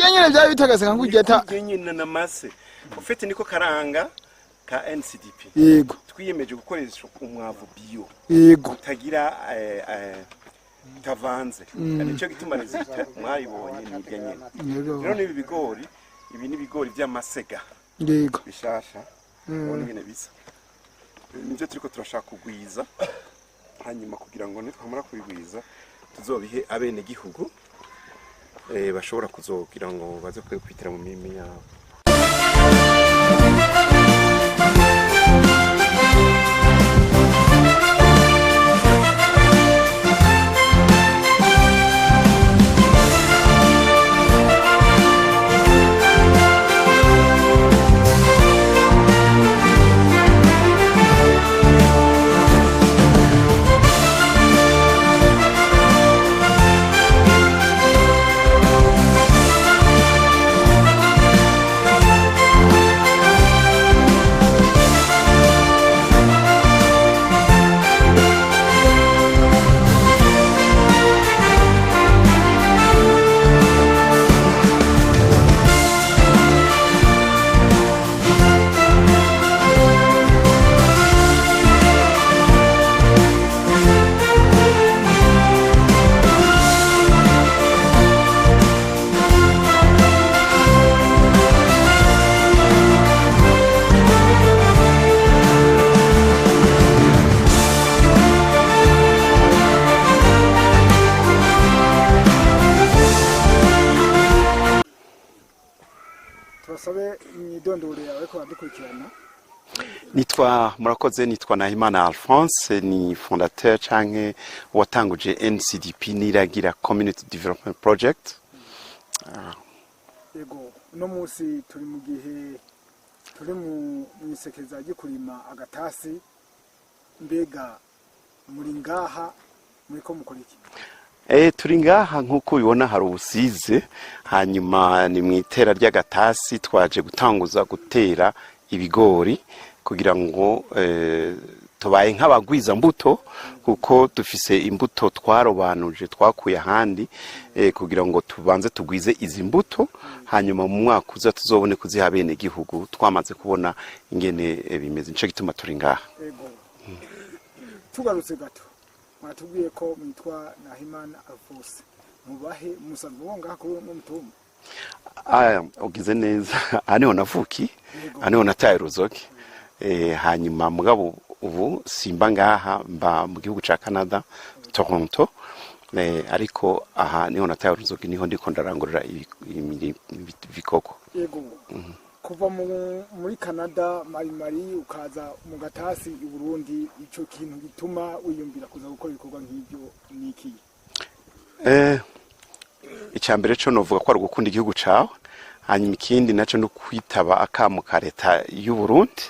kujya nyine bya bitagase nk'ujya ta nyine na mase ufite niko karanga ka NCDP yego twiyemeje gukoresha umwavu bio yego utagira tavanze nicyo gituma resita mwayibonye nibyo nyine rero nibi bigori ibi ni bigori by'amasega yego bishasha ubona nyine bisa nibyo turiko turashaka kugwiza hanyuma kugira ngo nitwamara kubigwiza tuzobihe abene gihugu bashobora kuzogira ngo baze kwitira mu mirimo yabo. Twasabe imyidondoro yawe ko badukurikirana. Nitwa murakoze nitwa Nahimana Alphonse ni fondateur canke watanguje NCDP niragira Community Development Project. Yego no musi turi mu gihe turi mu misekeza gikurima agatasi mbega muri ngaha muri ko mukoriki. Turi ngaha nkuko ubibona hari ubusize hanyuma ni mu itera ry'agatasi twaje gutanguza gutera ibigori kugira ngo tubaye nk'abagwiza mbuto kuko dufise imbuto twarobanuje twakuye ahandi kugira ngo tubanze tugwize izi mbuto hanyuma mu mwaka uza tuzobone kuziha bene gihugu twamaze kubona ingene bimeze nico gituma turi ngaha. Tugarutse gato mwatubwiye ko mwitwa Nahimana Alphonse mubahe musanzwe wonga ko mu mutumba. Ugize neza aneho navuki aneho nataye ruzoki hanyuma mugabo ubu simba ngaha mba mu gihugu ca Canada Toronto ariko aha niho nataye ruzoki niho ndiko ndarangurira ibikoko. Yego kuva muri Canada mari ukaza mu gatasi i Burundi ico kintu gituma wiyumvira kuza gukora ibikorwa nk'ibyo niki? Icambere cyo novuga ko ari gukunda igihugu cawe hanyuma ikindi naco no kwitaba akamu ka leta y'u Burundi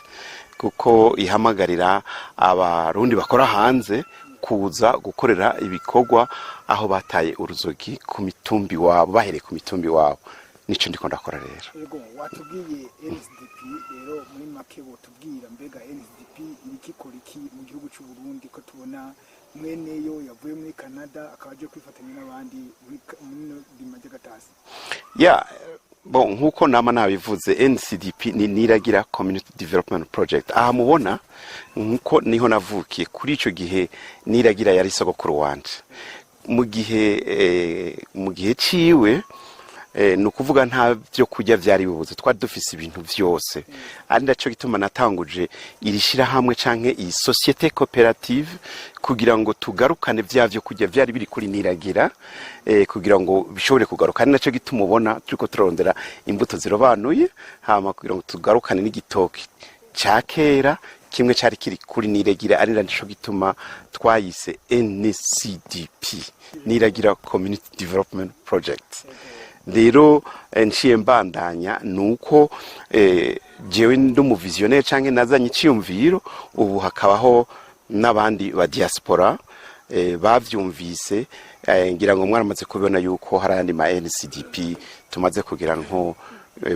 kuko ihamagarira abarundi bakora hanze kuza gukorera ibikorwa aho bataye uruzogi ku mitumbi wabo bahereye ku mitumbi wabo nico ndiko ndakora rero. Yego watubwiye NCDP rero muri make bo tubwira mbega NCDP irikikora iki mu gihugu cy'u Burundi ko tubona mweneyo yavuye muri Canada akaje kwifatanya n'abandi muri dimaje gatasi. Bon nkuko nama nabivuze NCDP ni niragira Community Development Project aha mubona nkuko niho navukiye kuri ico gihe niragira yari sogokuru wanje mu gihe ciwe nukuvuga nta byo kujya byari bibuze twari dufise ibintu byose ari ndaco gituma natanguje irishira hamwe canke iyi societe cooperative kugira ngo tugarukane byo kujya byari biri kuri niragira kugira ngo bishobore kugaruka ari naco gituma ubona turiko turondera imbuto zirobanuye hama kugira ngo tugarukane n'igitoke cyakera kimwe cyari kiri kuri niragira ari ndaco gituma twayise NCDP niragira Community Development Project. Rero nciye mbandanya nuko jewe ndumu visionnaire canke nazanye iciyumviro ubu hakabaho n'abandi ba diaspora bavyumvise ngira ngo mwaramaze kubibona yuko harandi ma NCDP tumaze kugira nko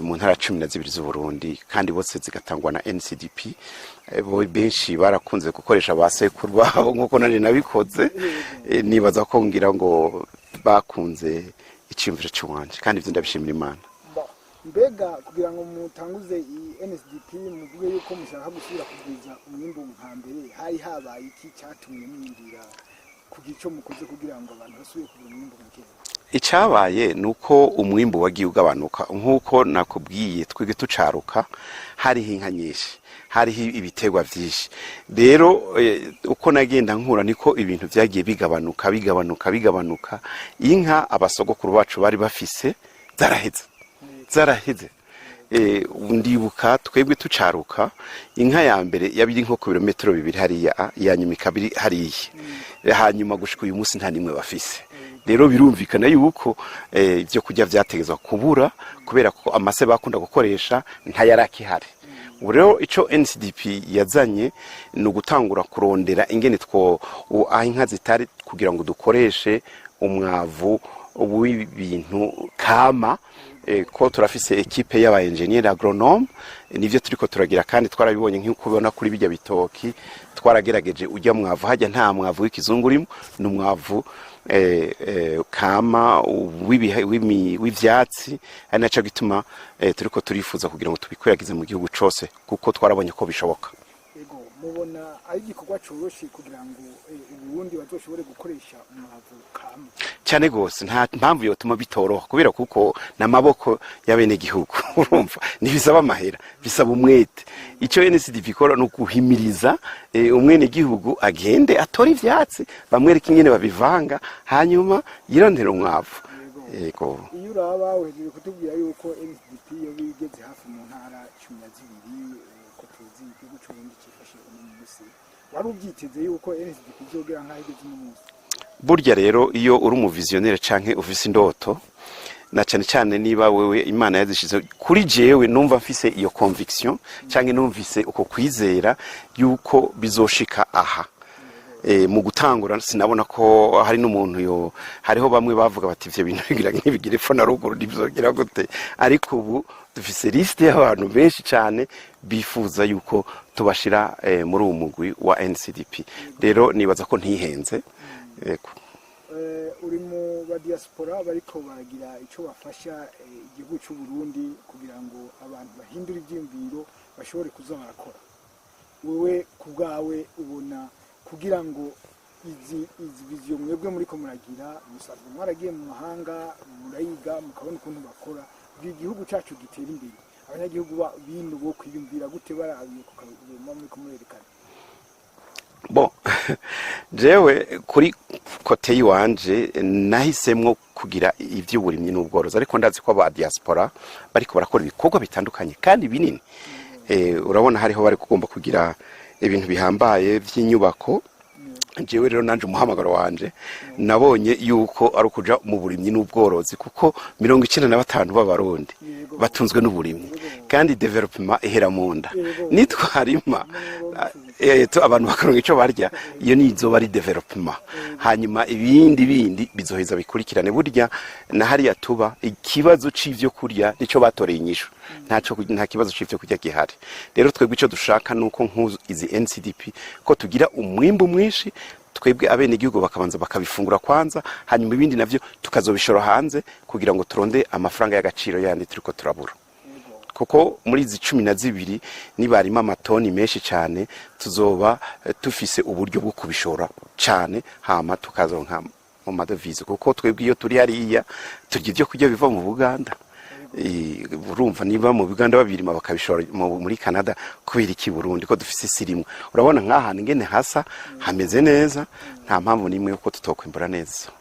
mu ntara 12 z'u Burundi kandi bose zigatangwa na NCDP benshi barakunze gukoresha basekuru babo nkuko nari nabikoze nibaza ko ngira ngo bakunze icyumviro cy'uwanje kandi ivyo ndabishimira Imana. Mbega kugira ngo mutanguze iyi NSDP muvuge yuko mushaka gusubira kugwiza umwimbo nka mbere hari habaye iki cyatumye mwindira kugira ico mukoze kugira ngo abantu basubire kugira umwimbo mukeza? Icabaye nuko umwimbo wagiye ugabanuka nkuko nakubwiye twige tucaruka hariho inka nyinshi hariho ibitegwa vyinshi rero uko nagenda nkura niko ibintu vyagiye bigabanuka inka abasogokuru bacu bari bafise zaraheze ndibuka twebwe tucaruka inka ya mbere yabiri nko ku birometero 2 hariya yanyuma ikabiri hariya hanyuma gushika uyu munsi nta nimwe bafise. Rero birumvikana yuko ibyo kujya vyategezwa kubura kubera ko amase bakunda gukoresha ntayarakihari. Ubu rero ico NCDP yazanye no gutangura kurondera ingene inka zitari kugira ngo dukoreshe umwavu w'ibintu kama ko turafise equipe y'aba engineer agronome nivyo turiko turagira kandi twarabibonye nk'uko ubona kuri bijya bitoki twaragerageje ujya mwavu hajya nta mwavu w'ikizungu urimo n'umwavu kama w'ivyatsi ari naco gituma turiko turifuza kugira ngo tubikwiragize mu gihugu cose kuko twarabonye ko bishoboka. Ego mubona ari igikorwa coroshye kugira ngo ubundi bazoshobore gukoresha umwavu kama cyane gose nta mpamvu yotuma bitoroha kubera kuko namaboko y'abene gihugu urumva nibisaba amahera bisaba umwete. Ico NCDP ikora no guhimiriza umwene gihugu agende atora ivyatsi bamwereka ingene babivanga hanyuma yirondera umwavu. Yego iyo uraba wejeje kutubwira yuko NCDP yo bigeze hafi mu ntara 12 ko tuzi igihugu cy'ubundi cyifashe umunsi wari ubyiteze yuko NCDP izogera nk'ahigeze umunsi? Burya rero iyo uri umuvisionnaire canke ufise indoto na cyane niba wewe Imana yazishize kuri jewe numva mfise iyo conviction canke numvise uko kwizera yuko bizoshika aha. Mu gutangura sinabona ko hari n'umuntu hariho bamwe bavuga bati ivyo bintu bigira nk'ibigire fo na ruguru nibyogira gute, ariko ubu dufise liste y'abantu benshi cyane bifuza yuko tubashira muri uwo mugwi wa NCDP. Rero nibaza ko ntihenze. Yego uri mu ba diaspora bariko baragira ico bafasha igihugu cy'u Burundi kugira ngo abantu bahindura ibyimviro bashobore kuza barakora. Wewe kubgawe ubona kugira ngo izi vision mwebwe muri ko muragira musabwe mwaragiye mu mahanga murayiga mukabona ukuntu bakora igihugu cyacu gitera imbere abanyagihugu bintu bo kwiyumvira gute barabiye kukabuma muri kumurerekana? Bon jewe kuri kote yiwanje nahisemwo kugira ivy'uburimyi n'ubworozi ariko ndazi ko aba diaspora bariko barakora ibikorwa bitandukanye kandi binini. Urabona hariho bari kugomba kugira ibintu bihambaye vy'inyubako. Jewe rero nanje umuhamagaro wanje nabonye yuko ari kuja mu burimyi n'ubworozi kuko 95% b'abarundi batunzwe n'uburimyi kandi development ihera munda nitwarima abantu bakaronka ico barya iyo nizo bari development hanyuma ibindi bizoheza bikurikirane. Burya na hariya tuba ikibazo c'ivyo kurya nico batoreye inyishu nta kibazo c'ivyo kurya gihari. Rero twebwe ico dushaka nuko nkuzu izi NCDP ko tugira umwimbo mwinshi twebwe abene gihugu bakabanza bakabifungura kwanza hanyuma ibindi navyo tukazobishora hanze kugira ngo turonde amafaranga y'agaciro yandi turiko turabura kuko muri izi 12 nibarima amatoni menshi cyane tuzoba tufise uburyo bwo kubishora cyane hama tukazonka mu madovize kuko twebwe iyo turi hariya turya ibyo kujya biva mu Buganda. Urumva niba mu Buganda babirima bakabishora muri Canada kubera iki Burundi ko dufise isirimwe. Urabona nk'ahantu ngene hasa hameze neza nta mpamvu nimwe yuko tutokwimbura neza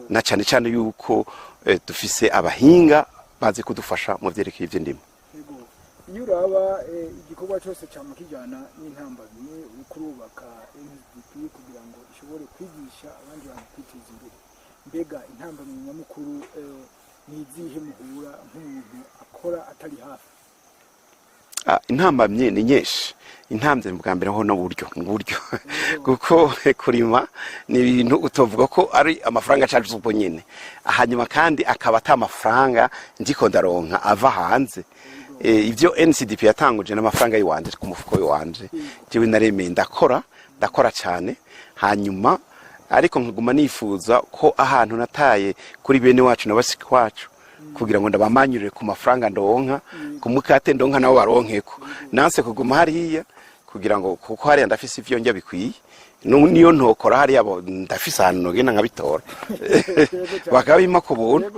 na cyane yuko dufise abahinga bazi kudufasha mu vyerekeye ivy'indimo. Iyo uraba igikorwa cyose cyamukijana n'intambamye ukurubaka NCDP kugira ngo ishobore kwigisha abandi bantu kwiteza imbere, mbega intambamye nyamukuru nizihe muhura nk'umuntu akora atari hafi? Intambamye ni nyinshi. Intambwe bwa mbere ho no buryo kuko kurima ni ibintu utovuga ko ari amafaranga cyaje uko nyene hanyuma kandi akaba atamafaranga ndiko ndaronka ava hanze. Ivyo NCDP yatanguje n'amafaranga yiwanje ku mufuko yiwanje jewe naremeye ndakora cyane hanyuma ariko nkaguma nifuza ko ahantu nataye kuri bene wacu na basiki wacu kugira ngo ndabamanyurire ku mafaranga ndonka ku mukate ndonka nabo baronkeko nanse kuguma hariya kugira ngo kuko hariya ndafise ivyo njya bikwiye niyo ntokora hariya ndafise ahantu nogenda nkabitora bakabima ku buntu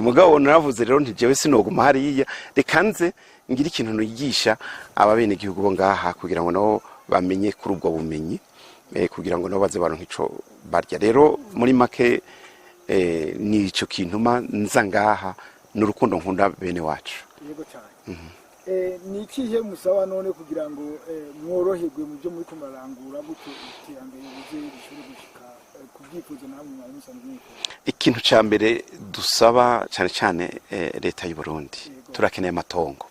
mugabo naravuze rero nti jewe sinoguma hariya reka nze ngira ikintu nigisha ababene igihugu bo ngaha kugira ngo nabo bamenye kuri ubwo bumenyi kugira ngo nabo baze baronka ico barya rero muri make ni ico kintuma nza ngaha n'urukundo nkunda bene wacu. Yego cyane. Ni ikihe musaba none kugira ngo mworoherwe mu byo muri kumarangura gutyo iterambere bize bishobore gushika kubyifuzo namwe mwari musanzwe. Ikintu ca mbere dusaba cyane cyane leta y'u Burundi turakeneye amatongo.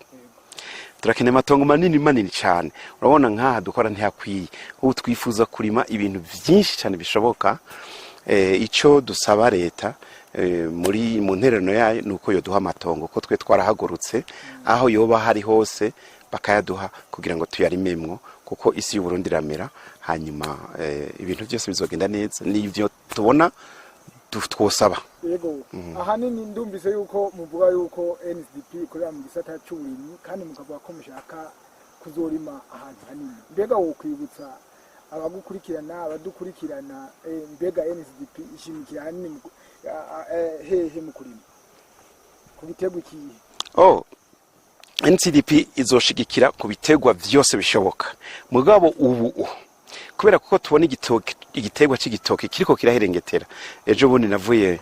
Turakeneye amatongo manini cyane. Urabona nkaha dukora ntihakwiye. Ubu twifuza kurima ibintu byinshi cyane bishoboka. Ico dusaba leta muri mu ntererano yayo nuko yo duha amatongo ko twe twarahagurutse aho yoba hari hose bakayaduha kugira ngo tuyarimemwo kuko isi y'u Burundi ramera hanyuma ibintu byose bizogenda neza n'ivyo tubona twosaba. Yego ahanini ndumbise yuko muvuga yuko NSDP ikorera mu gisata cy'uburimyi kandi mukavuga ko mushaka kuzorima ahantu hanini mbega wo kwibutsa abagukurikirana abadukurikirana mbega NSDP ishimikira hanini hehe mu kurima ku bitegwa kiyi NSDP izoshigikira ku bitegwa vyose bishoboka mugabo ubu kubera kuko tubona igitegwa c'igitoke kiriko kiraherengetera ejo bundi navuye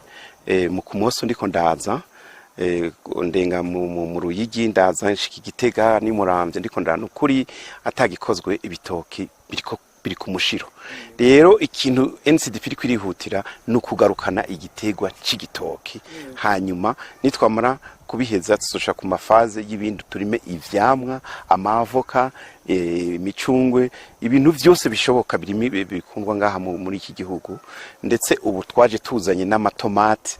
mu kumoso ndiko ndaza ndenga mu Ruyigi ndaza nshiki Gitega ni Muramvye ndiko ndana ukuri atagikozwe ibitoki biri ku mushiro rero ikintu NSDP iri kwirihutira no kugarukana igitegwa c'igitoki hanyuma nitwamara kubiheza tuzosha ku mafaze y'ibindi turime ivyamwa amavoka imicungwe ibintu byose bishoboka birimi bikundwa ngaha muri iki gihugu ndetse ubu twaje tuzanye n'amatomate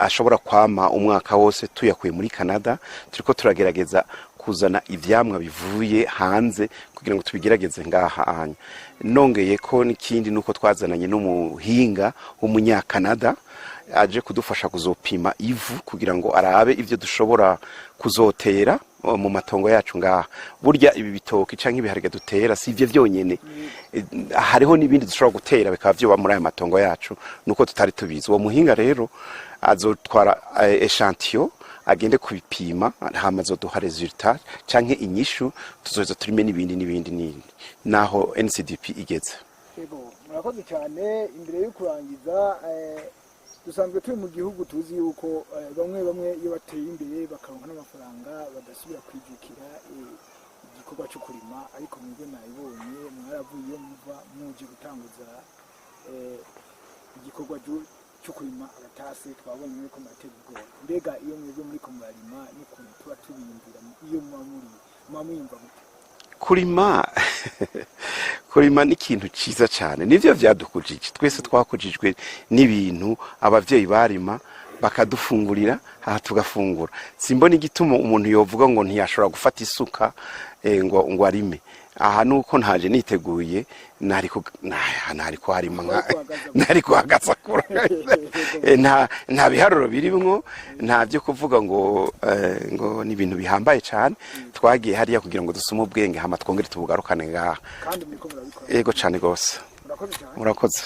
ashobora kwama umwaka wose tuyakuye muri Canada turiko turagerageza kuzana ivyamwa bivuye hanze kugira ngo tubigerageze ngaha anya nongeye ko n'ikindi nuko twazananye n'umuhinga w'umunyakanada aje kudufasha kuzopima ivu kugira ngo arabe ivyo dushobora kuzotera mu matongo yacu ngaha burya ibi bitoki canke ibiharage dutera si ivyo vyonyene hariho n'ibindi dushobora gutera bikaba vyo muri aya matongo yacu nuko tutari tubizi uwo muhinga rero azotwara echantillon agende kubipima hama zoduha resultat canke inyishu tuzoza turime n'ibindi naho NSDP igeze. Yego murakoze cyane imbere yo kurangiza dusanzwe turi mu gihugu tuzi yuko bamwe iyo bateye imbere bakaronka n'amafaranga badasubira kwijukira igikorwa cyo kurima ariko mwebwe nayibonye mwaravuye muva muje gutanguza igikorwa cyo kurima agatase twabonye ko matera ibigori mbega iyo mwebwe muri ko murarima n'ukuntu tuba tubindira iyo mwamwimva gute kurima ni ikintu ciza cyane nivyo vyadukujije twese twakujijwe n'ibintu abavyeyi barima bakadufungurira aha tugafungura simbona igituma umuntu yovuga ngo ntiyashobora gufata isuka ngo arime aha nuko ntaje niteguye nariko harima nariko hagasakura nta biharuro birimwo nta byo kuvuga ngo ni ibintu bihambaye cyane twagiye hariya kugira ngo dusome ubwenge hama twongere tubugarukane ngaha kandi muriko murabikora yego cyane gose murakoze